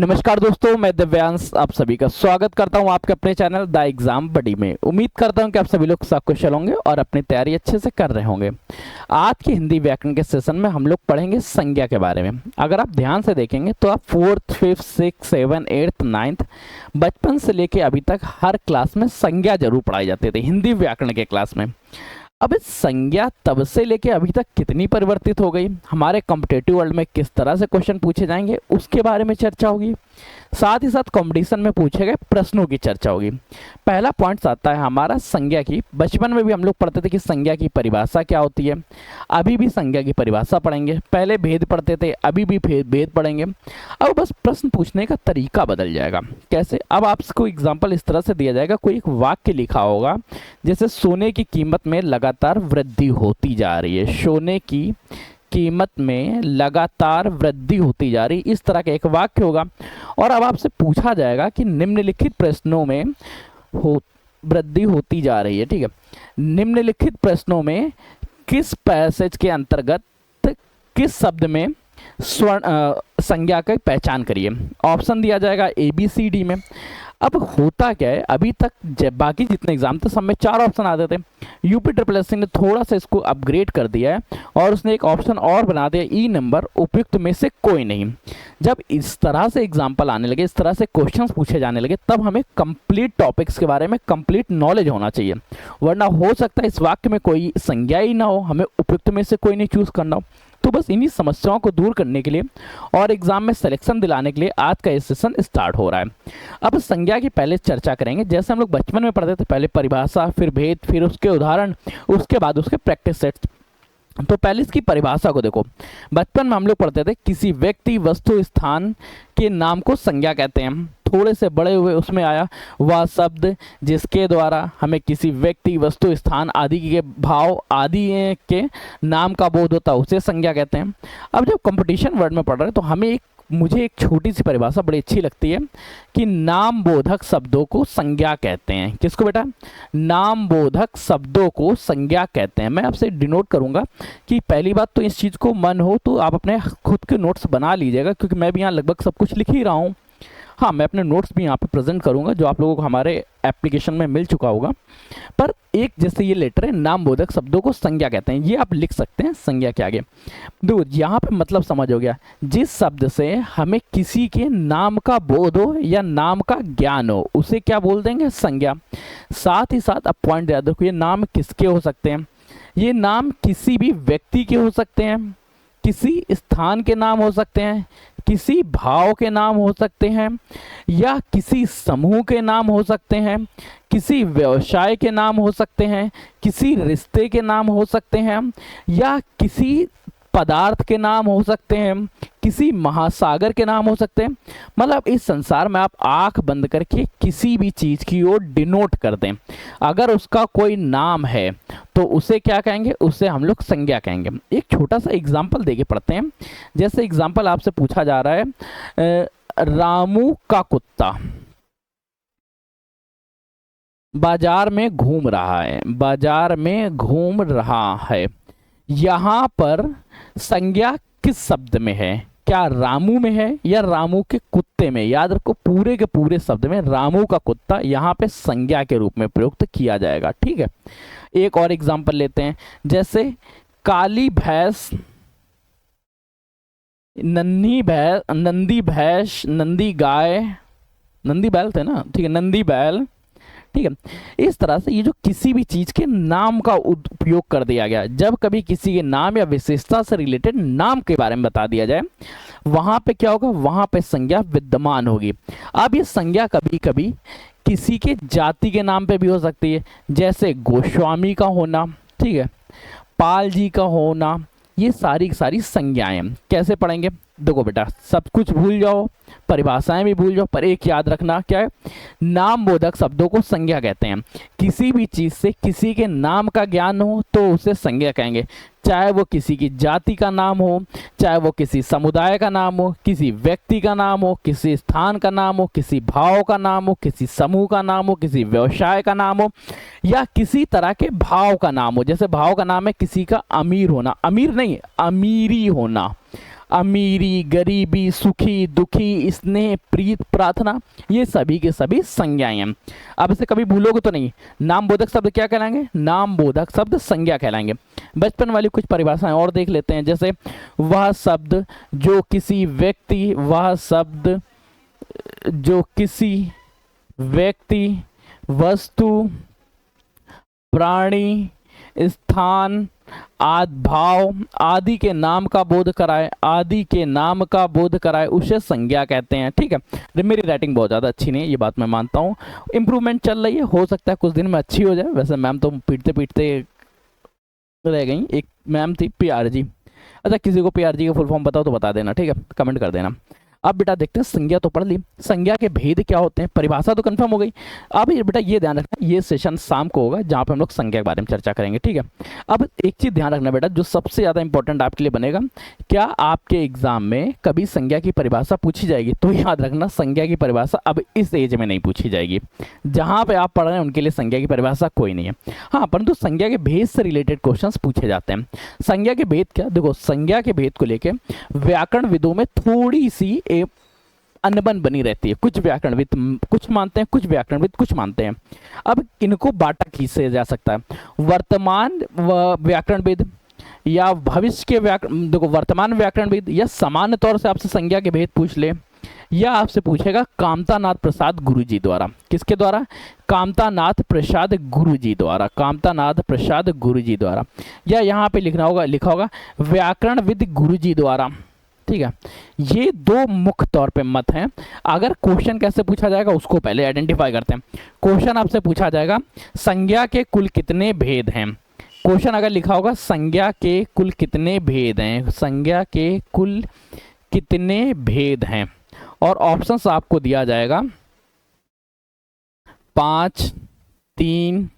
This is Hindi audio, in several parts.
नमस्कार दोस्तों, मैं दिव्यांश आप सभी का स्वागत करता हूं आपके अपने चैनल द एग्जाम बडी में। उम्मीद करता हूं कि आप सभी लोग सब कुशल होंगे और अपनी तैयारी अच्छे से कर रहे होंगे। आज की हिंदी व्याकरण के सेशन में हम लोग पढ़ेंगे संज्ञा के बारे में। अगर आप ध्यान से देखेंगे तो आप 4th, 5th, 6th, 7th, 8th, 9th बचपन से लेके अभी तक हर क्लास में संज्ञा जरूर पढ़ाई जाती थी हिंदी व्याकरण के क्लास में। अब इस संज्ञा तब से लेके अभी तक कितनी परिवर्तित हो गई, हमारे कॉम्पिटेटिव वर्ल्ड में किस तरह से क्वेश्चन पूछे जाएंगे उसके बारे में चर्चा होगी। साथ ही साथ कंपटीशन में पूछे गए प्रश्नों की चर्चा होगी। पहला पॉइंट आता है हमारा संज्ञा की। बचपन में भी हम लोग पढ़ते थे कि संज्ञा की परिभाषा क्या होती है। अभी भी संज्ञा की परिभाषा पढ़ेंगे। पहले भेद पढ़ते थे, अभी भी भेद पढ़ेंगे। अब बस प्रश्न पूछने का तरीका बदल जाएगा। कैसे? अब आपको एग्जाम्पल इस तरह से दिया जाएगा, कोई एक वाक्य लिखा होगा जैसे सोने की कीमत में लगातार वृद्धि होती जा रही है। सोने की कीमत में लगातार वृद्धि होती जा रही, इस तरह का एक वाक्य होगा। और अब आपसे पूछा जाएगा कि निम्नलिखित प्रश्नों में वृद्धि होती जा रही है। ठीक है, निम्नलिखित प्रश्नों में किस पैसेज के अंतर्गत किस शब्द में स्वर्ण संज्ञा की पहचान करिए। ऑप्शन दिया जाएगा ABCD में। अब होता क्या है, अभी तक बाकी जितने एग्जाम थे सब में 4 ऑप्शन आते थे। UPSSI ने थोड़ा सा इसको अपग्रेड कर दिया है और उसने एक ऑप्शन और बना दिया, ई नंबर उपयुक्त में से कोई नहीं। जब इस तरह से एग्जाम्पल आने लगे, इस तरह से क्वेश्चंस पूछे जाने लगे, तब हमें कंप्लीट टॉपिक्स के बारे में कंप्लीट नॉलेज होना चाहिए। वरना हो सकता है इस वाक्य में कोई संज्ञा ही ना हो, हमें उपयुक्त में से कोई नहीं चूज करना हो। तो बस इन्हीं समस्याओं को दूर करने के लिए और एग्जाम में सिलेक्शन दिलाने के लिए आज का ये सेशन स्टार्ट हो रहा है। अब संज्ञा की पहले चर्चा करेंगे। जैसे हम लोग बचपन में पढ़ते थे, पहले परिभाषा, फिर भेद, फिर उसके उदाहरण, उसके बाद उसके प्रैक्टिस सेट्स। तो पहले इसकी परिभाषा को देखो। बचपन में हम लोग पढ़ते थे किसी व्यक्ति, वस्तु, स्थान के नाम को संज्ञा कहते हैं। थोड़े से बड़े हुए उसमें आया वह शब्द जिसके द्वारा हमें किसी व्यक्ति, वस्तु, स्थान आदि के भाव आदि के नाम का बोध होता है, उसे संज्ञा कहते हैं। अब जब कंपटीशन वर्ड में पढ़ रहे हैं तो हमें मुझे एक छोटी सी परिभाषा बड़ी अच्छी लगती है कि नाम बोधक शब्दों को संज्ञा कहते हैं। किसको बेटा? नाम बोधक शब्दों को संज्ञा कहते हैं। मैं आपसे डिनोट करूंगा कि पहली बात तो इस चीज़ को मन हो तो आप अपने खुद के नोट्स बना लीजिएगा, क्योंकि मैं भी यहाँ लगभग सब कुछ लिख ही रहा हूँ। हाँ, मैं अपने नोट्स भी यहाँ पे प्रेजेंट करूँगा जो आप लोगों को हमारे एप्लीकेशन में मिल चुका होगा। पर एक जैसे ये लेटर है, नाम बोधक शब्दों को संज्ञा कहते हैं, ये आप लिख सकते हैं संज्ञा के आगे। देखो यहाँ पे मतलब समझ हो गया, जिस शब्द से हमें किसी के नाम का बोध हो या नाम का ज्ञान हो उसे क्या बोल देंगे? संज्ञा। साथ ही साथ अब पॉइंट याद रखो, ये नाम किसके हो सकते हैं? ये नाम किसी भी व्यक्ति के हो सकते हैं, किसी स्थान के नाम हो सकते हैं, किसी भाव के नाम हो सकते हैं, या किसी समूह के नाम हो सकते हैं, किसी व्यवसाय के नाम हो सकते हैं, किसी रिश्ते के नाम हो सकते हैं, या किसी पदार्थ के नाम हो सकते हैं, किसी महासागर के नाम हो सकते हैं। मतलब इस संसार में आप आंख बंद करके किसी भी चीज की ओर डिनोट कर दें, अगर उसका कोई नाम है तो उसे क्या कहेंगे? उसे हम लोग संज्ञा कहेंगे। एक छोटा सा एग्जाम्पल देके पढ़ते हैं। जैसे एग्जाम्पल आपसे पूछा जा रहा है, रामू का कुत्ता बाजार में घूम रहा है, बाजार में घूम रहा है। यहाँ पर संज्ञा किस शब्द में है? क्या रामू में है या रामू के कुत्ते में? याद रखो, पूरे के पूरे शब्द में रामू का कुत्ता यहाँ पे संज्ञा के रूप में प्रयुक्त किया जाएगा। ठीक है, एक और एग्जांपल लेते हैं। जैसे काली भैंस, नंदी भैंस, नंदी गाय, नंदी बैल थे ना? ठीक है, नंदी बैल। ठीक है, इस तरह से ये जो किसी भी चीज के नाम का उपयोग कर दिया गया, जब कभी किसी के नाम या विशेषता से रिलेटेड नाम के बारे में बता दिया जाए, वहां पे क्या होगा? वहां पे संज्ञा विद्यमान होगी। अब ये संज्ञा कभी कभी किसी के जाति के नाम पे भी हो सकती है, जैसे गोस्वामी का होना, ठीक है, पाल जी का होना, ये सारी सारी संज्ञाएं। कैसे पढ़ेंगे? देखो बेटा, सब कुछ भूल जाओ, परिभाषाएं भी भूल जाओ, पर एक याद रखना, क्या है? नाम बोधक शब्दों को संज्ञा कहते हैं। किसी भी चीज से किसी के नाम का ज्ञान हो तो उसे संज्ञा कहेंगे, चाहे वो किसी की जाति का नाम हो, चाहे वो किसी समुदाय का नाम हो, किसी व्यक्ति का नाम हो, किसी स्थान का नाम हो, किसी भाव का नाम हो, किसी समूह का नाम हो, किसी व्यवसाय का नाम हो, या किसी तरह के भाव का नाम हो। जैसे भाव का नाम है किसी का अमीर होना, अमीर नहीं, अमीरी होना, अमीरी, गरीबी, सुखी, दुखी, स्नेह, प्रीत, प्रार्थना, ये सभी के सभी संज्ञाएं हैं। अब इसे कभी भूलोगे तो नहीं। नाम बोधक शब्द क्या कहलाएंगे? नाम बोधक शब्द संज्ञा कहलाएंगे। बचपन वाली कुछ परिभाषाएं और देख लेते हैं, जैसे वह शब्द जो किसी व्यक्ति, वह शब्द जो किसी व्यक्ति, वस्तु, प्राणी, स्थान, भाव आदि के नाम का बोध कराए, आदि के नाम का बोध कराए, उसे संज्ञा कहते हैं। ठीक है, मेरी राइटिंग बहुत ज़्यादा अच्छी नहीं है, ये बात मैं मानता हूँ। इम्प्रूवमेंट चल रही है, हो सकता है कुछ दिन में अच्छी हो जाए। वैसे मैम तो पीटते पीटते रह गई। एक मैम थी पीआरजी। अच्छा, किसी को पीआरजी का फुल फॉर्म बताओ तो बता देना, ठीक है, कमेंट कर देना। अब बेटा देखते हैं, संज्ञा तो पढ़ ली, संज्ञा के भेद क्या होते हैं, परिभाषा तो कंफर्म हो गई। अब ये बेटा ये ध्यान रखना, ये सेशन शाम को होगा जहाँ पे हम लोग संज्ञा के बारे में चर्चा करेंगे। ठीक है, अब एक चीज़ ध्यान रखना बेटा, जो सबसे ज़्यादा इंपॉर्टेंट आपके लिए बनेगा, क्या आपके एग्जाम में कभी संज्ञा की परिभाषा पूछी जाएगी तो याद रखना, संज्ञा की परिभाषा अब इस एज में नहीं पूछी जाएगी। जहाँ पे आप पढ़ रहे हैं उनके लिए संज्ञा की परिभाषा कोई नहीं है। हाँ, परंतु संज्ञा के भेद से रिलेटेड क्वेश्चन पूछे जाते हैं। संज्ञा के भेद क्या, देखो संज्ञा के भेद को लेकर व्याकरण विदों में थोड़ी सी अनबन बनी रहती है। कुछ व्याकरणविद कुछ मानते हैं, कुछ व्याकरणविद कुछ मानते हैं। अब इनको बांटा खींचा जा सकता है, वर्तमान व्याकरणविद या भविष्य के व्याकरण, देखो वर्तमान व्याकरणविद या सामान्य तौर से आपसे संज्ञा के भेद पूछ ले, या आपसे पूछेगा कामतानाथ प्रसाद गुरुजी द्वारा। किसके द्वारा? कामतानाथ प्रसाद गुरुजी द्वारा, कामतानाथ प्रसाद गुरुजी द्वारा, या यहाँ पे लिखा होगा व्याकरणविद गुरुजी द्वारा। ठीक है, ये दो मुख्य तौर पे मत हैं। अगर क्वेश्चन कैसे पूछा जाएगा उसको पहले आइडेंटिफाई करते हैं। क्वेश्चन आपसे पूछा जाएगा संज्ञा के कुल कितने भेद हैं। क्वेश्चन अगर लिखा होगा संज्ञा के कुल कितने भेद हैं, संज्ञा के कुल कितने भेद हैं, और ऑप्शंस आपको दिया जाएगा 5, 3,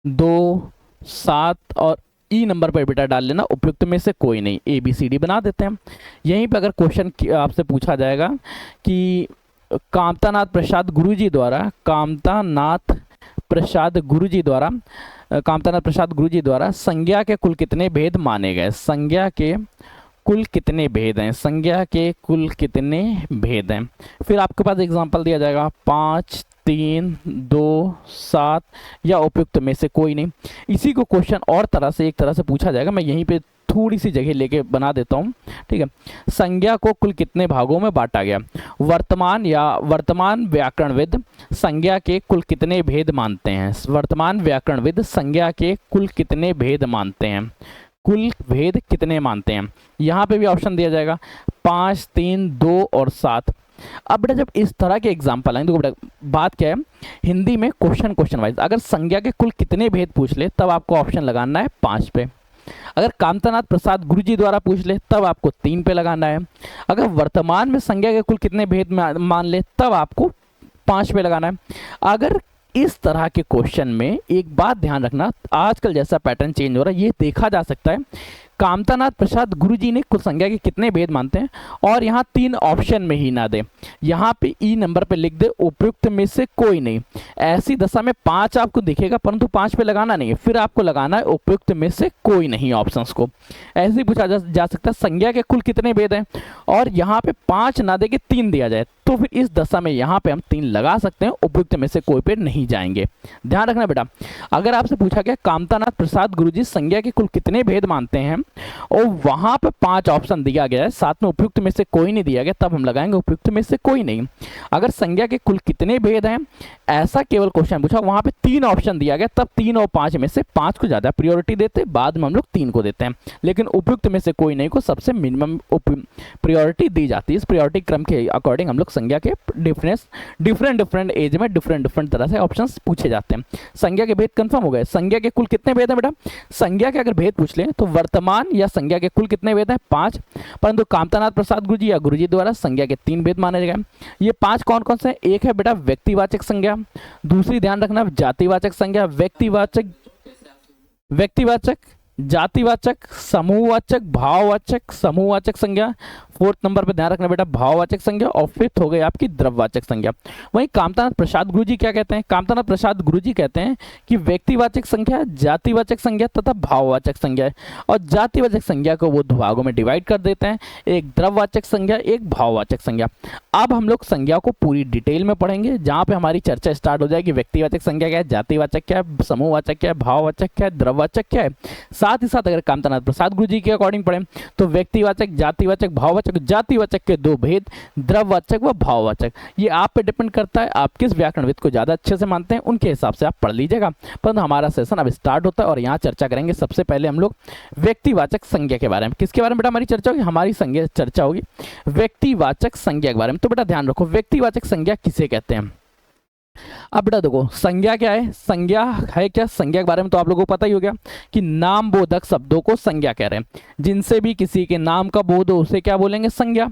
2, 7 और ई नंबर पर बेटा डाल लेना, उपयुक्त में से कोई नहीं। ABCD बना देते हैं। यहीं पर अगर क्वेश्चन आपसे पूछा जाएगा कि कामतानाथ प्रसाद गुरुजी द्वारा, कामतानाथ प्रसाद गुरुजी द्वारा, कामतानाथ प्रसाद गुरुजी द्वारा संज्ञा के कुल कितने भेद माने गए, संज्ञा के कुल कितने भेद हैं, संज्ञा के कुल कितने भेद हैं। फिर आपके पास एग्जाम्पल दिया जाएगा 5, 3, 2, 7 या उपयुक्त में से कोई नहीं। इसी को क्वेश्चन और तरह से एक तरह से पूछा जाएगा, मैं यहीं पे थोड़ी सी जगह लेके बना देता हूँ। ठीक है, संज्ञा को कुल कितने भागों में बांटा गया। वर्तमान व्याकरणविद संज्ञा के कुल कितने भेद मानते हैं, वर्तमान व्याकरणविद संज्ञा के कुल कितने भेद मानते हैं, कुल भेद कितने मानते हैं। यहाँ पे भी ऑप्शन दिया जाएगा 5, 3, 2 और 7। अब बेटा जब इस तरह के एग्जाम्पल आएंगे तो बेटा बात क्या है, हिंदी में क्वेश्चन वाइज अगर संज्ञा के कुल कितने भेद पूछ ले तब आपको ऑप्शन लगाना है 5 पे। अगर कामतानाथ प्रसाद गुरुजी द्वारा पूछ ले तब आपको 3 पे लगाना है। अगर वर्तमान में संज्ञा के कुल कितने भेद मान ले तब आपको 5 पे लगाना है। अगर इस तरह के क्वेश्चन में एक बात ध्यान रखना, आजकल जैसा पैटर्न चेंज हो रहा है, ये देखा जा सकता है कामतानाथ प्रसाद गुरुजी ने कुल संज्ञा के कितने भेद मानते हैं, और यहाँ 3 ऑप्शन में ही ना दे, यहाँ पे ई नंबर पे लिख दे उपयुक्त में से कोई नहीं। ऐसी दशा में 5 आपको दिखेगा परंतु 5 पे लगाना नहीं है, फिर आपको लगाना है उपयुक्त में से कोई नहीं ऑप्शंस को। ऐसे ही पूछा जा सकता है संज्ञा के कुल कितने भेद हैं, और यहाँ पे 5 ना दे के 3 दिया जाए तो फिर इस दशा में यहाँ पे हम 3 लगा सकते हैं, उपयुक्त में से कोई पे नहीं जाएंगे। ध्यान रखना बेटा, अगर आपसे पूछा गया कामतानाथ प्रसाद गुरुजी संज्ञा के कुल कितने भेद मानते हैं और वहां पे 5 ऑप्शन दिया गया है, साथ में उपयुक्त में से कोई नहीं दिया गया, तब हम लगाएंगे उपयुक्त में से कोई नहीं। अगर संज्ञा के कुल कितने भेद हैं ऐसा केवल क्वेश्चन पूछा, वहां पे 3 ऑप्शन दिया गया, तब 3 और 5 में से 5 को ज्यादा प्रायोरिटी देते, बाद में हम लोग 3 को देते हैं, लेकिन उपयुक्त में से कोई नहीं को सबसे मिनिमम प्रायोरिटी दी जाती है। इस प्रायोरिटी क्रम के अकॉर्डिंग हम लोग संज्ञा के डिफरेंट एज में डिफरेंट तरह से ऑप्शंस पूछे जाते हैं। संज्ञा के भेद कंफर्म हो गए। संज्ञा के कुल कितने भेद हैं बेटा, संज्ञा के अगर भेद पूछ लें तो वर्तमान या संज्ञा के कुल कितने भेद हैं 5, परंतु कामतानाथ प्रसाद गुरुजी या गुरुजी द्वारा संज्ञा के 3 भेद माने गए। ये 5 कौन कौन से हैं, एक है बेटा व्यक्तिवाचक संज्ञा, दूसरी ध्यान रखना जातिवाचक संज्ञा, व्यक्तिवाचक, जातिवाचक, समूहवाचक, भाववाचक, समूहवाचक संज्ञा, फोर्थ नंबर पे ध्यान रखना बेटा भाववाचक संज्ञा, और फिफ्थ हो गई आपकी द्रव्यवाचक संज्ञा। वहीं कामतानाथ प्रसाद गुरुजी क्या कहते हैं? कामतानाथ प्रसाद गुरुजी कहते हैं कि व्यक्तिवाचक संज्ञा, जातिवाचक संज्ञा तथा भाववाचक संज्ञा है, और जातिवाचक संज्ञा को वो दो भागों में डिवाइड कर देते हैं, एक द्रव्यवाचक संज्ञा, एक भाववाचक संज्ञा। अब हम लोग संज्ञा को पूरी डिटेल में पढ़ेंगे, जहां पे हमारी चर्चा स्टार्ट हो जाएगी व्यक्तिवाचक संज्ञा क्या है, जातिवाचक क्या है, समूहवाचक क्या है, भाववाचक क्या है, द्रव्यवाचक क्या है। साथ ही साथ अगर कामतानाथ प्रसाद गुरुजी के अकॉर्डिंग पढ़ें तो व्यक्तिवाचक, जातिवाचक, भाववाचक, जातिवाचक के दो भेद, द्रव्यवाचक व भाववाचक। ये आप पे डिपेंड करता है, आप किस व्याकरणविद को ज्यादा अच्छे से मानते हैं, उनके हिसाब से आप पढ़ लीजिएगा। परंतु हमारा सेशन अब स्टार्ट होता है और यहाँ चर्चा करेंगे। सबसे पहले हम लोग व्यक्तिवाचक संज्ञा के बारे में, किसके बारे में बेटा हमारी चर्चा होगी? हमारी संज्ञा चर्चा होगी व्यक्तिवाचक संज्ञा के बारे में। तो बेटा ध्यान रखो व्यक्तिवाचक संज्ञा किसे कहते हैं। अब बेटा देखो संज्ञा क्या है, संज्ञा है क्या? संज्ञा के बारे में तो आप लोगों को पता ही हो गया कि नाम बोधक शब्दों को संज्ञा कह रहे हैं। जिनसे भी किसी के नाम का बोध हो उसे क्या बोलेंगे? संज्ञा।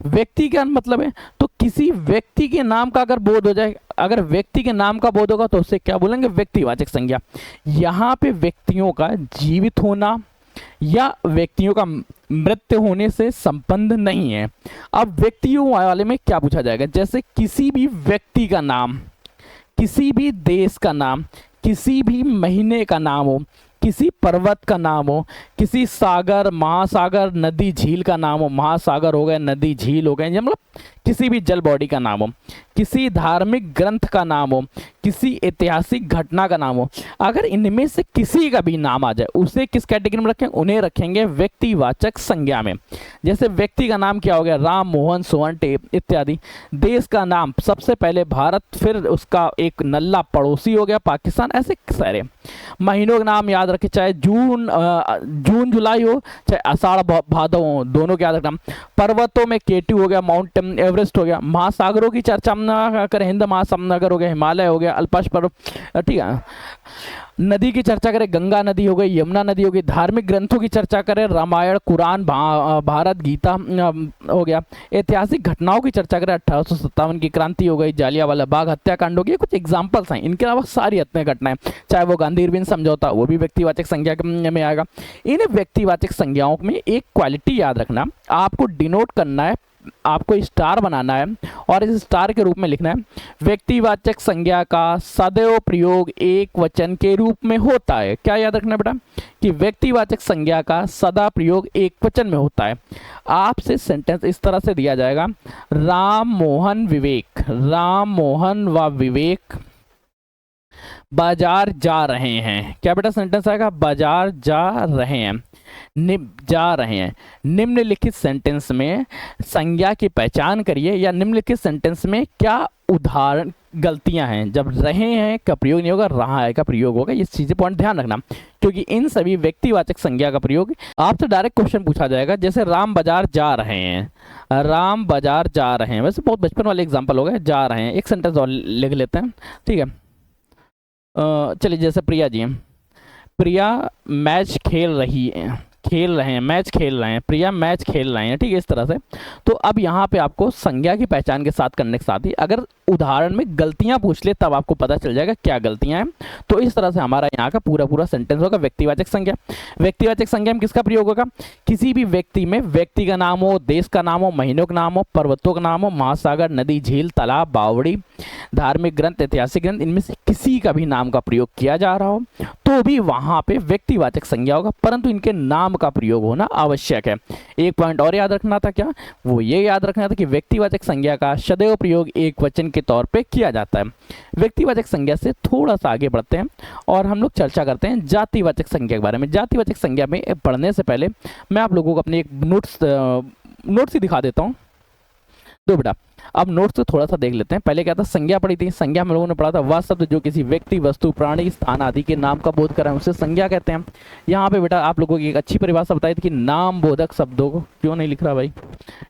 व्यक्ति का मतलब है तो किसी व्यक्ति के नाम का अगर बोध हो जाए, अगर व्यक्ति के नाम का बोध होगा तो उसे क्या बोलेंगे? व्यक्तिवाचक संज्ञा। यहाँ पे व्यक्तियों का जीवित होना या व्यक्तियों का मृत्यु होने से संबंध नहीं है। अब व्यक्तियों वाले में क्या पूछा जाएगा? जैसे किसी भी व्यक्ति का नाम, किसी भी देश का नाम, किसी भी महीने का नाम हो, किसी पर्वत का नाम हो, किसी सागर, महासागर, नदी, झील का नाम हो, महासागर हो गए, नदी, झील हो गए, मतलब किसी भी जल बॉडी का नाम हो, किसी धार्मिक ग्रंथ का नाम हो, किसी ऐतिहासिक घटना का नाम हो, अगर इनमें से किसी का भी नाम आ जाए उसे किस कैटेगरी में रखें? उन्हें रखेंगे व्यक्तिवाचक संज्ञा में। जैसे व्यक्ति का नाम क्या हो गया? राम, मोहन, सोहन, टेप इत्यादि। देश का नाम सबसे पहले भारत, फिर उसका एक नल्ला पड़ोसी हो गया पाकिस्तान, ऐसे सारे। महीनों के नाम याद रखें, चाहे जून जुलाई हो, चाहे आषाढ़ भादव हो, दोनों के याद रखना। पर्वतों में केटू हो गया, माउंट एवरेस्ट हो गया। महासागरों की चर्चा करें, हिंद महासागर हो गया, हिमालय हो गया, अल्पाश पर्वत, ठीक है। नदी की चर्चा करें, गंगा नदी हो गई, यमुना नदी हो गई। धार्मिक ग्रंथों की चर्चा करें, रामायण, कुरान, भारत, गीता हो गया। ऐतिहासिक घटनाओं की चर्चा करें, 1857 की क्रांति हो गई, जालियांवाला बाग हत्याकांड हो गया। कुछ एग्जाम्पल्स हैं, इनके अलावा सारी अन्य घटनाएं, चाहे वो गांधी इरविन समझौता, वो भी व्यक्तिवाचक संज्ञा में आएगा। इन व्यक्तिवाचक संज्ञाओं में एक क्वालिटी याद रखना, आपको डिनोट करना है, आपको स्टार बनाना है और इस स्टार के रूप में लिखना है व्यक्तिवाचक संज्ञा का सदैव प्रयोग एक वचन के रूप में होता है। क्या याद रखना बेटा? कि व्यक्तिवाचक संज्ञा का सदा प्रयोग एक वचन में होता है। आपसे सेंटेंस इस तरह से दिया जाएगा, राम मोहन विवेक, राम मोहन व विवेक बाजार जा रहे हैं। क्या बेटा सेंटेंस आएगा? बाजार जा रहे हैं, जा रहे हैं। निम्नलिखित सेंटेंस में संज्ञा की पहचान करिए, या निम्नलिखित सेंटेंस में क्या उदाहरण गलतियां हैं। जब रहे हैं का प्रयोग नहीं होगा, रहा है का प्रयोग होगा। ये चीजें पॉइंट ध्यान रखना, क्योंकि इन सभी व्यक्तिवाचक संज्ञा का प्रयोग आपसे डायरेक्ट क्वेश्चन पूछा जाएगा। जैसे राम बाजार जा रहे हैं, राम बाजार जा रहे हैं, वैसे बहुत बचपन वाले एग्जाम्पल हो गए, जा रहे हैं। एक सेंटेंस और लिख लेते हैं, ठीक है। चलिए जैसे प्रिया जी हैं, प्रिया मैच खेल रही है, खेल रहे हैं, मैच खेल रहे हैं, प्रिया मैच खेल रहे हैं, ठीक है, इस तरह से। तो अब यहाँ पे आपको संज्ञा की पहचान के साथ करने के साथ ही अगर उदाहरण में गलतियां पूछ ले तब आपको पता चल जाएगा क्या गलतियां हैं। तो इस तरह से हमारा यहाँ का पूरा सेंटेंस होगा व्यक्तिवाचक संज्ञा। व्यक्तिवाचक संज्ञा में किसका प्रयोग होगा? किसी भी व्यक्ति में व्यक्ति का नाम हो, देश का नाम हो, महीनों का नाम हो, पर्वतों का नाम हो, महासागर, नदी, झील, तालाब, बावड़ी, धार्मिक ग्रंथ, ऐतिहासिक ग्रंथ, इनमें से किसी का भी नाम का प्रयोग किया जा रहा हो तो भी वहां पे व्यक्तिवाचक संज्ञा होगा, परंतु इनके नाम का प्रयोग होना आवश्यक है। एक पॉइंट और याद रखना था, क्या वो ये याद रखना था कि व्यक्तिवाचक संज्ञा का सदैव प्रयोग एक वचन के तौर पे किया जाता है। व्यक्तिवाचक संज्ञा से थोड़ा सा आगे बढ़ते हैं और हम लोग चर्चा करते हैं जातिवाचक संज्ञा के बारे में। जातिवाचक संज्ञा में पढ़ने से पहले मैं आप लोगों को अपनी एक नोट्स ही दिखा देता हूँ। दो बेटा, अब नोट्स तो थोड़ा सा देख लेते हैं। पहले क्या था? संज्ञा पढ़ी थी। संज्ञा हम लोगों ने पढ़ा था वह शब्द जो किसी व्यक्ति, वस्तु, प्राणी, स्थान आदि के नाम का बोध कराए उसे संज्ञा कहते हैं। यहाँ पे बेटा आप लोगों की एक अच्छी परिभाषा बताई थी कि नाम बोधक शब्दों को, क्यों नहीं लिख रहा भाई,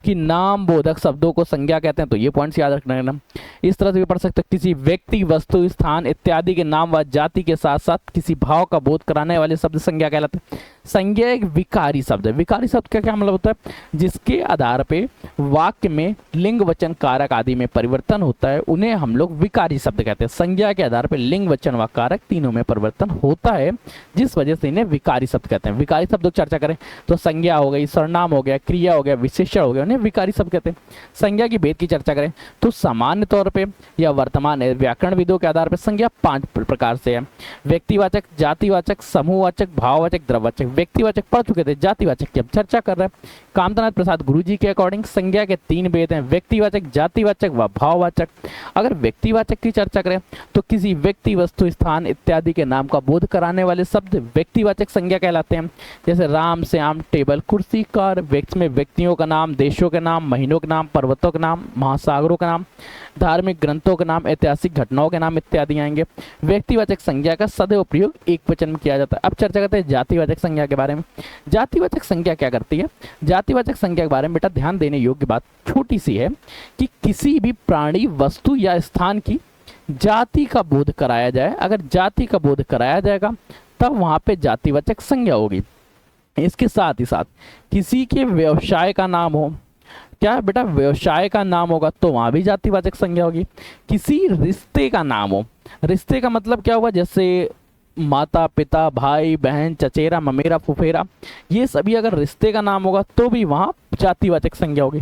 कि नाम बोधक शब्दों को संज्ञा कहते हैं। तो ये पॉइंट्स याद रखना है ना। इस तरह से भी पढ़ सकते हैं, किसी व्यक्ति, वस्तु, स्थान इत्यादि के नाम व जाति के साथ साथ किसी भाव का बोध कराने वाले शब्द संज्ञा कहलाते हैं। संज्ञा एक विकारी शब्द है। विकारी शब्द का क्या मतलब होता है? जिसके आधार पे वाक्य में लिंग वचन कारक आदि में परिवर्तन होता है उन्हें हम लोग विकारी शब्द कहते हैं। संज्ञा के आधार पर लिंग, वचन व कारक तीनों में परिवर्तन होता है, जिस वजह से इन्हें विकारी शब्द कहते हैं। विकारी शब्दों की चर्चा करें तो संज्ञा हो गई, सर्वनाम हो गया, क्रिया हो गया, विशेषण हो गया, उन्हें विकारी शब्द कहते हैं। संज्ञा की भेद की चर्चा करें तो सामान्य तौर पर या वर्तमान व्याकरण विदों के आधार पर संज्ञा 5 प्रकार से है। व्यक्तिवाचक, जातिवाचक, समूहवाचक, भाववाचक, द्रव्यवाचक। व्यक्तिवाचक पढ़ चुके थे, जातिवाचक की अब चर्चा कर रहे हैं। कामतनाथ प्रसाद गुरुजी के अकॉर्डिंग संज्ञा के 3 भेद हैं, व्यक्तिवाचक, जातिवाचक व भाववाचक। अगर व्यक्तिवाचक की चर्चा करें तो किसी व्यक्ति, वस्तु, स्थान इत्यादि के नाम का बोध कराने वाले शब्द व्यक्तिवाचक संज्ञा कहलाते हैं। जैसे राम, श्याम, टेबल, कुर्सी, कार। व्यक्ति में व्यक्तियों का नाम, देशों के नाम, महीनों के नाम, पर्वतों के नाम, महासागरों का नाम, धार्मिक ग्रंथों के नाम, ऐतिहासिक घटनाओं के नाम इत्यादि आएंगे। व्यक्तिवाचक संज्ञा का सदैव प्रयोग एक वचन में किया जाता है। अब चर्चा करते हैं जातिवाचक संज्ञा के बारे में। जातिवाचक संज्ञा क्या करती है? जातिवाचक संज्ञा के बारे में बेटा ध्यान देने योग्य बात छोटी सी है कि किसी भी प्राणी, वस्तु या स्थान की जाति का बोध कराया जाए, अगर जाति का बोध कराया जाएगा तब वहां पे जातिवाचक संज्ञा होगी। इसके साथ ही साथ किसी के व्यवसाय का नाम हो, क्या बेटा व्यवसाय का नाम होगा तो वहां भी जातिवाचक संज्ञा होगी। किसी रिश्ते का नाम हो, रिश्ते का मतलब क्या हुआ, जैसे माता, पिता, भाई, बहन, चचेरा, ममेरा, फुफेरा, ये सभी अगर रिश्ते का नाम होगा तो भी वहां जातिवाचक संज्ञा होगी।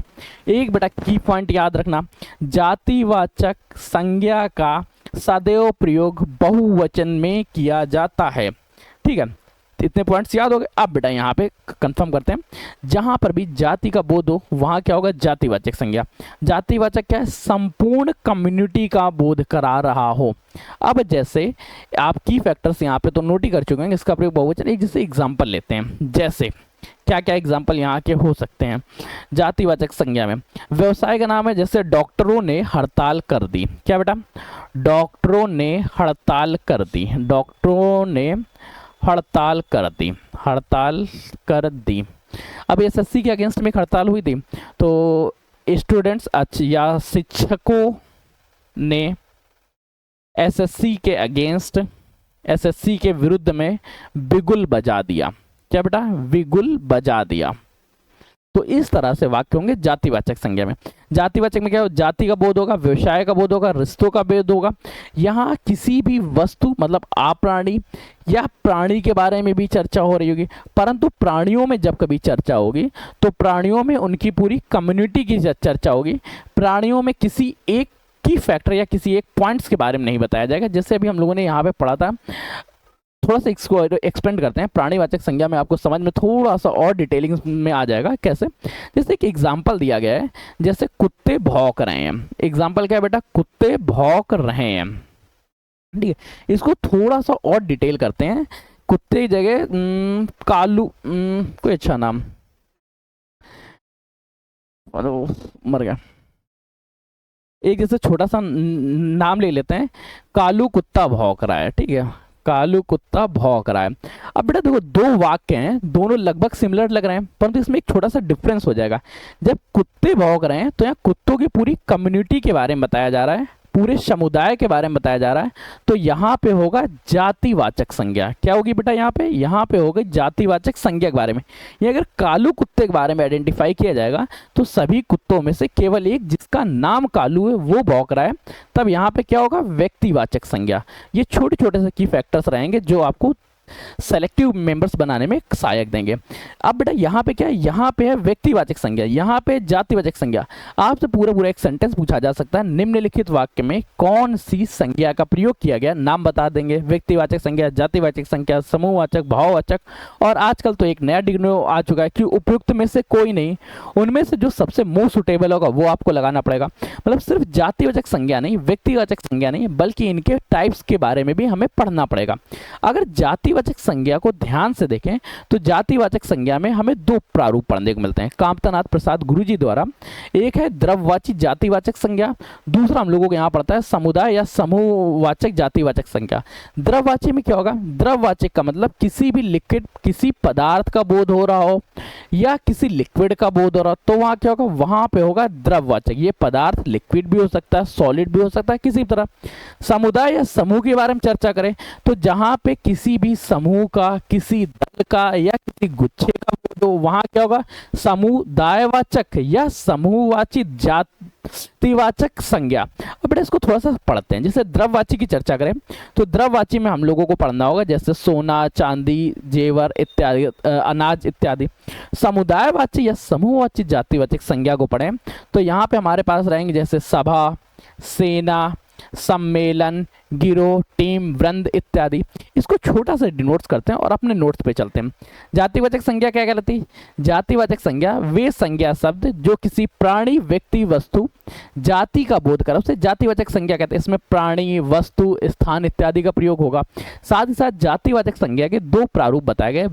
एक बेटा की पॉइंट याद रखना, जातिवाचक संज्ञा का सदैव प्रयोग बहुवचन में किया जाता है। ठीक है, इतने पॉइंट्स याद हो गए। अब बेटा यहाँ पे कंफर्म करते हैं, जहां पर भी जाति का बोध हो वहां क्या होगा, जातिवाचक संज्ञा। जातिवाचक क्या है, संपूर्ण कम्युनिटी का बोध करा रहा हो। अब जैसे आप की फैक्टर्स यहाँ पे तो नोट ही कर चुके हैं, इसका प्रयोग बहुवचन। एक जैसे एग्जाम्पल लेते हैं, जैसे क्या क्या एग्जाम्पल यहाँ के हो सकते हैं जातिवाचक संज्ञा में। व्यवसाय का नाम है, जैसे डॉक्टरों ने हड़ताल कर दी। क्या बेटा, डॉक्टरों ने हड़ताल कर दी, डॉक्टरों ने हड़ताल कर दी, हड़ताल कर दी। अब एसएससी के अगेंस्ट में एक हड़ताल हुई थी तो स्टूडेंट्स या शिक्षकों ने एसएससी के अगेंस्ट, एसएससी के विरुद्ध में बिगुल बजा दिया। क्या बेटा, बिगुल बजा दिया। तो इस तरह से वाक्य होंगे जातिवाचक संज्ञा में। जातिवाचक में क्या हो, जाति का बोध होगा, व्यवसाय का बोध होगा, रिश्तों का बोध होगा। यहाँ किसी भी वस्तु मतलब अप्राणी या प्राणी के बारे में भी चर्चा हो रही होगी, परंतु प्राणियों में जब कभी चर्चा होगी तो प्राणियों में उनकी पूरी कम्युनिटी की चर्चा होगी। प्राणियों में किसी एक की फैक्टर या किसी एक पॉइंट्स के बारे में नहीं बताया जाएगा। जैसे अभी हम लोगों ने यहाँ पे पढ़ा था, थोड़ा सा इसको एक्सपेंड करते हैं। प्राणीवाचक संज्ञा में आपको समझ में थोड़ा सा और डिटेलिंग में आ जाएगा। कैसे, जैसे एक एग्जाम्पल दिया गया है, जैसे कुत्ते भौंक रहे हैं। एग्जाम्पल क्या है बेटा, कुत्ते भौंक रहे हैं। ठीक है, इसको थोड़ा सा और डिटेल करते हैं। कुत्ते की जगह कालू, कोई अच्छा नाम, मर गया, एक जैसे छोटा सा नाम ले लेते हैं, कालू कुत्ता भौंक रहा है। ठीक है, कालू कुत्ता भौंक रहा है। अब बेटा देखो, दो वाक्य हैं, दोनों लगभग सिमिलर लग रहे हैं, परंतु इसमें एक छोटा सा डिफरेंस हो जाएगा। जब कुत्ते भौंक रहे हैं तो यहाँ कुत्तों की पूरी कम्युनिटी के बारे में बताया जा रहा है, पूरे समुदाय के बारे में बताया जा रहा है, तो यहाँ पे होगा जातिवाचक संज्ञा। क्या होगी बेटा, यहाँ पे होगी जातिवाचक संज्ञा के बारे में। ये अगर कालू कुत्ते के बारे में आइडेंटिफाई किया जाएगा तो सभी कुत्तों में से केवल एक जिसका नाम कालू है वो भौंक रहा है, तब यहाँ पे क्या होगा, व्यक्तिवाचक संज्ञा। ये छोटे छोटे से की फैक्टर्स रहेंगे जो आपको सेलेक्टिव मेंबर्स बनाने में सहायक देंगे। अब बेटा यहाँ पे क्या है, यहाँ पे है व्यक्तिवाचक संज्ञा, यहाँ पे जातिवाचक संज्ञा। आपसे पूरा पूरा एक सेंटेंस पूछा जा सकता है, निम्नलिखित वाक्य में कौन सी संज्ञा का प्रयोग किया गया, नाम बता देंगे। व्यक्तिवाचक संज्ञा, जातिवाचक संज्ञा, समूहवाचक, भाववाचक, और आजकल तो एक नया डिग्नो आ चुका है कि उपयुक्त में से कोई नहीं, उनमें से जो सबसे मोस्ट सुटेबल होगा वो आपको लगाना पड़ेगा। मतलब सिर्फ जातिवाचक संज्ञा नहीं, व्यक्तिवाचक संज्ञा नहीं, बल्कि इनके टाइप्स के बारे में भी हमें पढ़ना पड़ेगा। अगर जातिवाचक संज्ञा को ध्यान से देखें तो जातिवाचक संज्ञा में हमें दो प्रारूप पढ़ने को मिलते हैं कामतनाथ प्रसाद गुरुजी द्वारा। एक है द्रव्यवाची जातिवाचक संज्ञा, दूसरा हम लोगों को यहाँ पड़ता है समुदाय या समूहवाचक जातिवाचक संज्ञा। द्रव्यवाची में क्या होगा, द्रव्यवाचक का मतलब किसी भी लिक्विड, किसी पदार्थ का बोध हो रहा हो या किसी लिक्विड का बोध हो रहा हो तो वहां क्या होगा, वहां पे होगा द्रव्यवाचक। ये पदार्थ लिक्विड भी हो सकता है, सॉलिड भी हो सकता है, किसी तरह। समुदाय या समूह के बारे में चर्चा करें तो जहां पे किसी भी समूह का, किसी दल का या किसी गुच्छे का बोध हो, वहां क्या होगा, समुदायवाचक या समूहवाची व्यक्तिवाचक संज्ञा। अब बेटा इसको थोड़ा सा पढ़ते हैं। जैसे द्रव्यवाची की चर्चा करें तो द्रव्यवाची में हम लोगों को पढ़ना होगा जैसे सोना, चांदी, जेवर इत्यादि, अनाज इत्यादि। समुदायवाची या समूहवाची जातिवाचक संज्ञा को पढ़ें तो यहाँ पे हमारे पास रहेंगे जैसे सभा, सेना, सम्मेलन, गिरोह, टीम, वृंद इत्यादि। इसको छोटा सा डिनोट्स करते हैं और अपने नोट्स पे चलते हैं। जातिवाचक संज्ञा क्या कहलाती है? जातिवाचक संज्ञा वे संज्ञा शब्द जो किसी प्राणी, व्यक्ति, वस्तु, जाति का बोध कर उसे जातिवाचक संज्ञा कहते हैं। इसमें प्राणी, वस्तु, स्थान इत्यादि का प्रयोग होगा। साथ ही साथ जातिवाचक संज्ञा के दो प्रारूप बताए गए,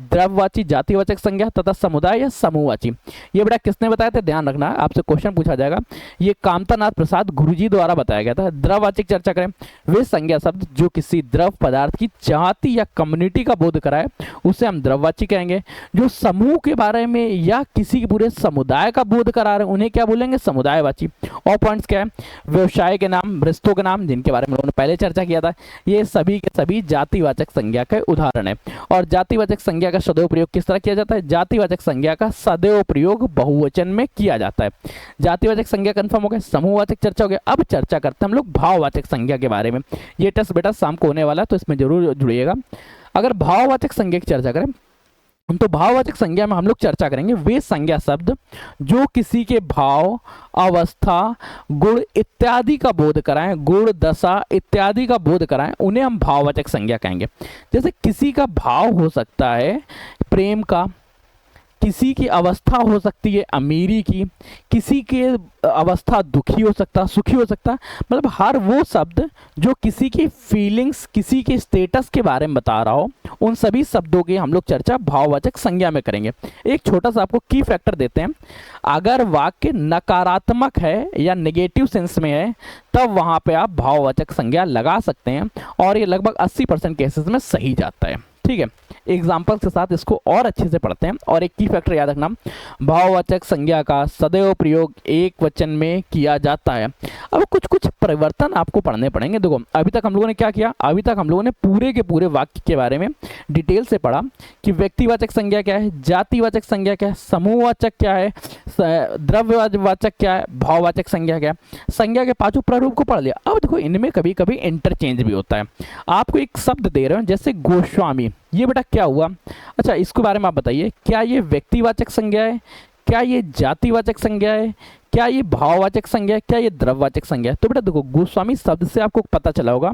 द्रव्यवाची जातिवाचक संज्ञा तथा समुदाय या समूहवाची। ये बेटा किसने बताया था? ध्यान रखना, आपसे क्वेश्चन पूछा जाएगा। ये कामतानाथ प्रसाद गुरुजी द्वारा बताया गया था। द्रव्यवाची की चर्चा करें, वे संज्ञा शब्द जो किसी द्रव पदार्थ की जाति या कम्युनिटी का बोध कराए उसे हम द्रव्यवाची कहेंगे। जो समूह के बारे में या किसी पूरे समुदाय का बोध करा रहे हैं उन्हें क्या बोलेंगे? समुदायवाची। और पॉइंट्स क्या है? व्यवसाय के नाम, रिश्तों के नाम, जिनके बारे में उन्होंने पहले चर्चा किया था, ये सभी के सभी जातिवाचक संज्ञा के उदाहरण है। और जातिवाचक संज्ञा का सदैव प्रयोग किस तरह किया जाता है? जातिवाचक संज्ञा का सदैव प्रयोग बहुवचन में किया जाता है। जातिवाचक संज्ञा कंफर्म हो गया, समूहवाचक चर्चा हो गया। अब चर्चा करते हैं हम लोग भाववाचक संज्ञा के बारे में। ये टेस्ट बेटा शाम को होने वाला है तो इसमें जरूर जुड़िएगा। अगर भाववाचक संज्ञा की चर्चा करें तो भाववाचक संज्ञा में हम लोग चर्चा करेंगे वे संज्ञा शब्द जो किसी के भाव, अवस्था, गुण इत्यादि का बोध कराएं, गुण, दशा इत्यादि का बोध कराएं, उन्हें हम भाववाचक संज्ञा कहेंगे। जैसे किसी का भाव हो सकता है प्रेम का, किसी की अवस्था हो सकती है अमीरी की, किसी की अवस्था दुखी हो सकता, सुखी हो सकता, मतलब हर वो शब्द जो किसी की फीलिंग्स, किसी के स्टेटस के बारे में बता रहा हो, उन सभी शब्दों की हम लोग चर्चा भाववाचक संज्ञा में करेंगे। एक छोटा सा आपको की फैक्टर देते हैं। अगर वाक्य नकारात्मक है या नेगेटिव सेंस में है तब वहां पे आप भाववाचक संज्ञा लगा सकते हैं और ये लगभग 80% केसेस में सही जाता है। ठीक है, एग्जाम्पल के साथ इसको और अच्छे से पढ़ते हैं। और एक की फैक्टर याद रखना, भाववाचक संज्ञा का सदैव प्रयोग एक वचन में किया जाता है। अब कुछ कुछ परिवर्तन आपको पढ़ने पड़ेंगे। देखो अभी तक हम लोगों ने क्या किया? अभी तक हम लोगों ने पूरे के पूरे वाक्य के बारे में डिटेल से पढ़ा कि व्यक्तिवाचक संज्ञा क्या है, जातिवाचक संज्ञा क्या है, समूहवाचक क्या है, द्रव्यवाचक क्या है, भाववाचक संज्ञा क्या है। संज्ञा के पांचों प्रारूप को पढ़ लिया। अब देखो इनमें कभी कभी इंटरचेंज भी होता है। आपको एक शब्द दे रहे हो जैसे गोस्वामी, ये बेटा क्या हुआ? अच्छा इसके बारे में आप बताइए, क्या ये व्यक्तिवाचक संज्ञा है, क्या ये जातिवाचक संज्ञा है, क्या ये भाववाचक संज्ञा है, क्या ये द्रव्यवाचक संज्ञा है? तो बेटा देखो गोस्वामी शब्द से आपको पता चला होगा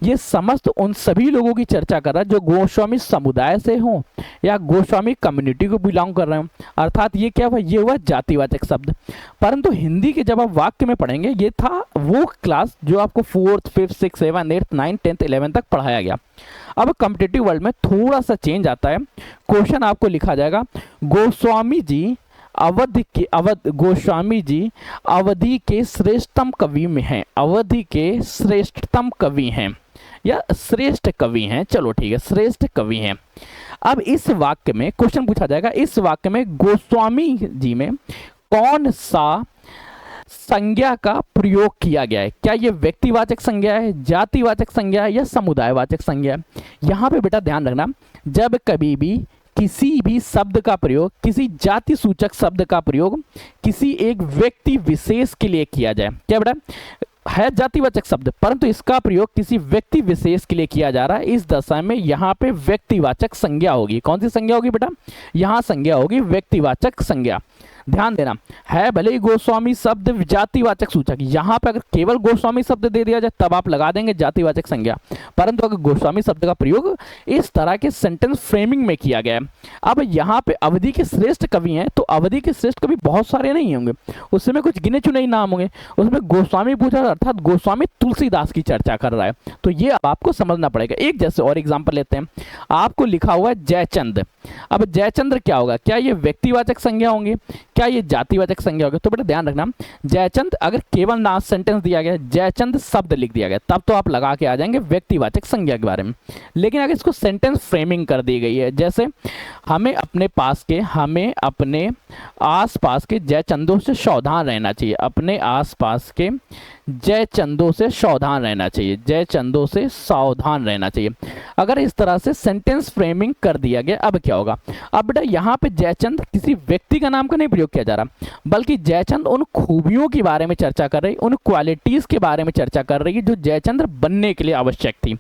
ये समस्त उन सभी लोगों की चर्चा कर रहा है जो गोस्वामी समुदाय से हो या गोस्वामी कम्युनिटी को बिलोंग कर रहे हो, अर्थात ये क्या हुआ? ये हुआ जातिवाचक शब्द। परंतु हिंदी के जब आप वाक्य में पढ़ेंगे, ये था वो क्लास जो आपको 4th, 5th, 6th, 7th, 8th, 9th, 10th, 11th तक पढ़ाया गया। अब कॉम्पिटिटिव वर्ल्ड में थोड़ा सा चेंज आता है। क्वेश्चन आपको लिखा जाएगा गोस्वामी जी गोस्वामी जी अवधि के श्रेष्ठतम कवि में हैं, अवधि के श्रेष्ठतम कवि हैं या श्रेष्ठ कवि हैं, चलो ठीक है श्रेष्ठ कवि हैं। अब इस वाक्य में क्वेश्चन पूछा जाएगा, इस वाक्य में गोस्वामी जी में कौन सा संज्ञा का प्रयोग किया गया है? क्या ये व्यक्तिवाचक संज्ञा है, जातिवाचक संज्ञा है या समुदायवाचक संज्ञा है? यहाँ पे बेटा ध्यान रखना, जब कभी भी किसी भी शब्द का प्रयोग, किसी जाति सूचक शब्द का प्रयोग किसी एक व्यक्ति विशेष के लिए किया जाए, क्या बेटा है जातिवाचक शब्द, परंतु इसका प्रयोग किसी व्यक्ति विशेष के लिए किया जा रहा है, इस दशा में यहाँ पे व्यक्तिवाचक संज्ञा होगी। कौन सी संज्ञा होगी बेटा? यहाँ संज्ञा होगी व्यक्तिवाचक संज्ञा। ध्यान देना, है भले ही गोस्वामी शब्द जातिवाचक सूचक, यहाँ पे अगर केवल गोस्वामी शब्द दे दिया जाए तब आप लगा देंगे जातिवाचक संज्ञा, परंतु अगर गोस्वामी शब्द का प्रयोग इस तरह के सेंटेंस फ्रेमिंग में किया गया है। अब यहाँ पे अवधि के श्रेष्ठ कवि हैं तो अवधि के श्रेष्ठ कवि बहुत सारे नहीं होंगे, उसमें कुछ गिने चुने ही नाम होंगे। उसमें गोस्वामी पूछा अर्थात गोस्वामी तुलसीदास की चर्चा कर रहा है, तो ये अब आपको समझना पड़ेगा। एक जैसे और एग्जाम्पल लेते हैं, आपको लिखा हुआ है जयचंद। अब जयचंद्र क्या होगा? क्या ये व्यक्तिवाचक संज्ञा होंगे, क्या ये जातिवाचक संज्ञा होगी? तो बेटा ध्यान रखना, जयचंद अगर केवल नाम सेंटेंस दिया गया, जयचंद शब्द लिख दिया गया, तब तो आप लगा के आ जाएंगे व्यक्तिवाचक संज्ञा के बारे में। लेकिन अगर इसको सेंटेंस फ्रेमिंग कर दी गई है, जैसे हमें अपने आसपास के जयचंदों से सावधान रहना चाहिए, अपने आसपास के जय चंदों से सावधान रहना चाहिए, जय चंदों से सावधान रहना चाहिए। अगर इस तरह से सेंटेंस फ्रेमिंग कर दिया गया, अब क्या होगा? अब बेटा यहाँ पे जयचंद किसी व्यक्ति का नाम का नहीं प्रयोग किया जा रहा, बल्कि जयचंद उन खूबियों के बारे में चर्चा कर रही, उन क्वालिटीज के बारे में चर्चा कर रही है जो जयचंद्र बनने के लिए आवश्यक थी।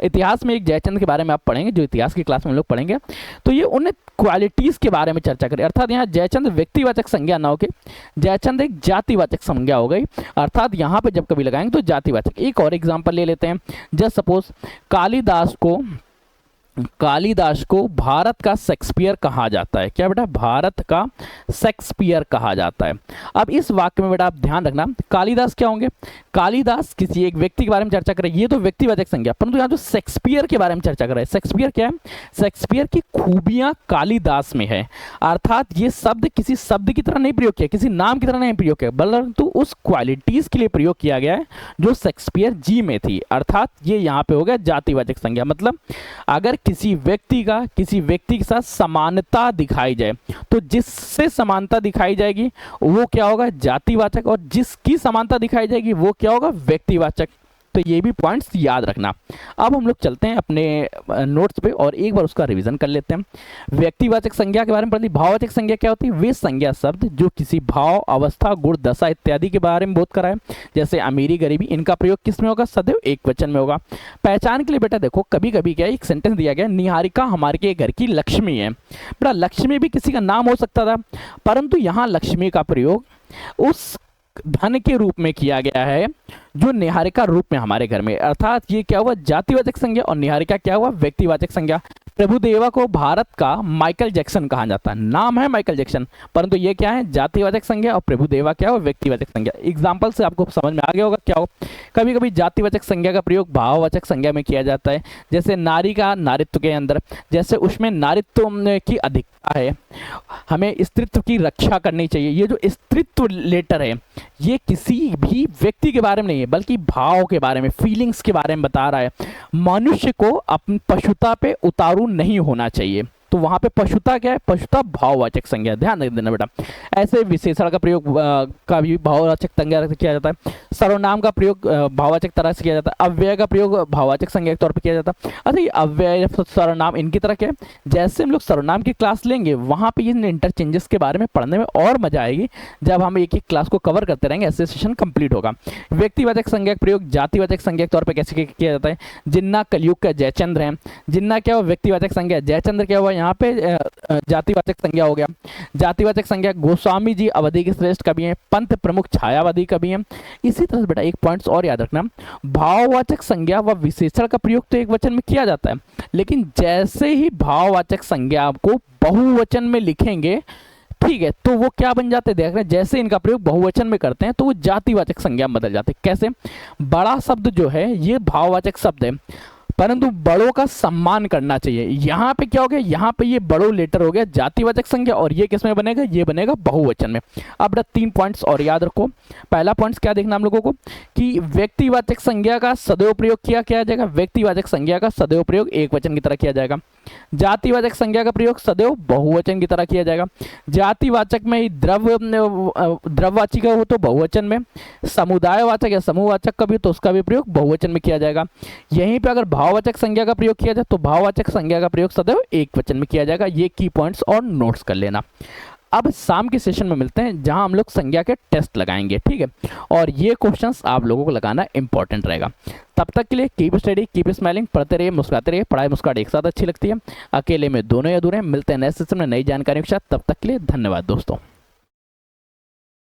इतिहास में एक जयचंद के बारे में आप पढ़ेंगे, जो इतिहास की क्लास में हम लोग पढ़ेंगे, तो ये उन क्वालिटीज के बारे में चर्चा करें। अर्थात यहाँ जयचंद व्यक्तिवाचक संज्ञा ना होकर जयचंद एक जातिवाचक संज्ञा हो गई। अर्थात यहाँ पे जब कभी लगाएंगे तो जातिवाचक। एक और एग्जांपल ले लेते हैं। जस्ट सपोज कालिदास को भारत का शेक्सपियर कहा जाता है। क्या बेटा? भारत का शेक्सपियर कहा जाता है। अब इस वाक्य में बेटा आप ध्यान रखना, कालिदास क्या होंगे? कालिदास किसी एक व्यक्ति के बारे में चर्चा करें, ये तो व्यक्तिवाचक संज्ञा, परंतु यहाँ जो शेक्सपियर के बारे में चर्चा कर रहे हैं, शेक्सपियर क्या है? शेक्सपियर की खूबियां कालिदास में है। अर्थात ये शब्द किसी शब्द की तरह नहीं प्रयोग किया, किसी नाम की तरह नहीं प्रयोग किया, परंतु उस क्वालिटीज के लिए प्रयोग किया गया है जो शेक्सपियर जी में थी। अर्थात ये यहाँ पे हो गया जातिवाचक संज्ञा। मतलब अगर किसी व्यक्ति के साथ समानता दिखाई जाए तो जिससे समानता दिखाई जाएगी वो क्या होगा? जातिवाचक, और जिसकी समानता दिखाई जाएगी वो क्या होगा? व्यक्तिवाचक। तो ये भी पॉइंट्स याद रखना। अब हम लोग चलते हैं अपने नोट्स पे और एक बार उसका रिवीजन कर लेते हैं। व्यक्तिवाचक संज्ञा के बारे में पढ़ते। भाववाचक संज्ञा क्या होती है? वे संज्ञा शब्द जो किसी भाव, अवस्था, गुण, दशा इत्यादि के बारे में बोध कराए, जैसे अमीरी, गरीबी। इनका प्रयोग किस में होगा? सदैव एक वचन में होगा। पहचान के लिए बेटा देखो, कभी कभी क्या एक सेंटेंस दिया गया, निहारिका हमारे के घर की लक्ष्मी है। बेटा लक्ष्मी भी किसी का नाम हो सकता था, परंतु यहाँ लक्ष्मी का प्रयोग उस धन के रूप में किया गया है जो निहारिका रूप में हमारे घर में। अर्थात ये क्या हुआ? जातिवाचक संज्ञा, और निहारिका क्या हुआ? व्यक्तिवाचक संज्ञा। प्रभुदेवा को भारत का माइकल जैक्सन कहा जाता है। नाम है माइकल जैक्सन, परंतु ये क्या है? जातिवाचक संज्ञा, और प्रभुदेवा क्या हो? व्यक्तिवाचक संज्ञा। एग्जाम्पल से आपको समझ में आ गया होगा क्या हो। कभी कभी जातिवाचक संज्ञा का प्रयोग भाववाचक संज्ञा में किया जाता है, जैसे नारी का नारित्व के अंदर, जैसे उसमें नारित्व की अधिकता है, हमें स्त्रीत्व की रक्षा करनी चाहिए। ये जो स्त्रीत्व लेटर है ये किसी भी व्यक्ति के बारे में नहीं है, बल्कि भाव के बारे में, फीलिंग्स के बारे में बता रहा है। मनुष्य को अपनी पशुता पे उतारू नहीं होना चाहिए। तो वहां पे पशुता क्या है? पशुता भाववाचक संज्ञा, ध्यान रख देना बेटा। ऐसे विशेषण का प्रयोग का भी भाववाचक संज्ञा किया जाता है। सर्वनाम का प्रयोग भाववाचक तरह से किया जाता है। अव्यय का प्रयोग भाववाचक संज्ञा के तौर पर किया जाता है। अच्छा ये अव्यय, सर्वनाम, इनकी तरह क्या है? जैसे हम लोग सर्वनाम की क्लास लेंगे वहां पे इन इंटरचेंजेस के बारे में पढ़ने में और मजा आएगी। जब हम एक एक क्लास को कवर करते रहेंगे ऐसे सेशन कंप्लीट होगा। व्यक्तिवाचक संज्ञा का प्रयोग जातिवाचक संज्ञा के तौर पर कैसे किया जाता है? जिन्ना कलयुग का जयचंद्र है। जिन्ना क्या हुआ? व्यक्तिवाचक संज्ञा। जयचंद्र क्या हुआ? यहाँ पे जातिवाचक संज्ञा हो गया। जातिवाचक संज्ञा गोस्वामी जी अवधि के श्रेष्ठ कवि हैं, पंत प्रमुख छायावादी कवि हैं। इसी तरह से बेटा एक पॉइंट्स और याद रखना, भाववाचक संज्ञा व विशेषण का प्रयोग तो एक वचन में किया जाता है, लेकिन जैसे ही भाववाचक संज्ञा को बहुवचन में लिखेंगे, ठीक है, तो वो क्या बन जाते हैं? देख रहे हैं, जैसे इनका प्रयोग बहुवचन में करते हैं तो वो जातिवाचक संज्ञा में बदल जाते हैं। कैसे? बड़ा शब्द जो है ये भाववाचक शब्द है, परंतु बड़ों का सम्मान करना चाहिए। यहाँ पे क्या हो गया? यहाँ पे ये बड़ों लेटर हो गया जातिवाचक संज्ञा, और ये किस में बनेगा? ये बनेगा बहुवचन में। अब 3 पॉइंट्स और याद रखो। पहला पॉइंट्स क्या देखना हम लोगों को कि व्यक्तिवाचक संज्ञा का सदैव प्रयोग किया जाएगा। व्यक्तिवाचक संज्ञा का सदैव प्रयोग एक वचन की तरह किया जाएगा। जातिवाचक संज्ञा का प्रयोग सदैव बहुवचन की तरह किया जाएगा। जातिवाचक में द्रव्यवाची का हो तो बहुवचन में, समुदायवाचक या समूहवाचक का भी तो उसका भी प्रयोग बहुवचन में किया जाएगा। यहीं पे अगर भाववाचक संज्ञा का प्रयोग किया जाए तो भाववाचक संज्ञा का प्रयोग सदैव एक वचन में किया जाएगा। ये की पॉइंट्स और नोट्स कर लेना। अब शाम के सेशन में मिलते हैं जहां हम लोग संज्ञा के टेस्ट लगाएंगे, ठीक है, और ये क्वेश्चंस आप लोगों को लगाना इंपॉर्टेंट रहेगा। तब तक के लिए कीप स्टडी, कीप स्माइलिंग, पढ़ते रहिए, मुस्कुराते रहिए। पढ़ाई मुस्कुराहट एक साथ अच्छी लगती है, अकेले में दोनों ही अधूरे हैं। मिलते हैं नए सेशन में नई जानकारी के साथ। तब तक के लिए धन्यवाद दोस्तों।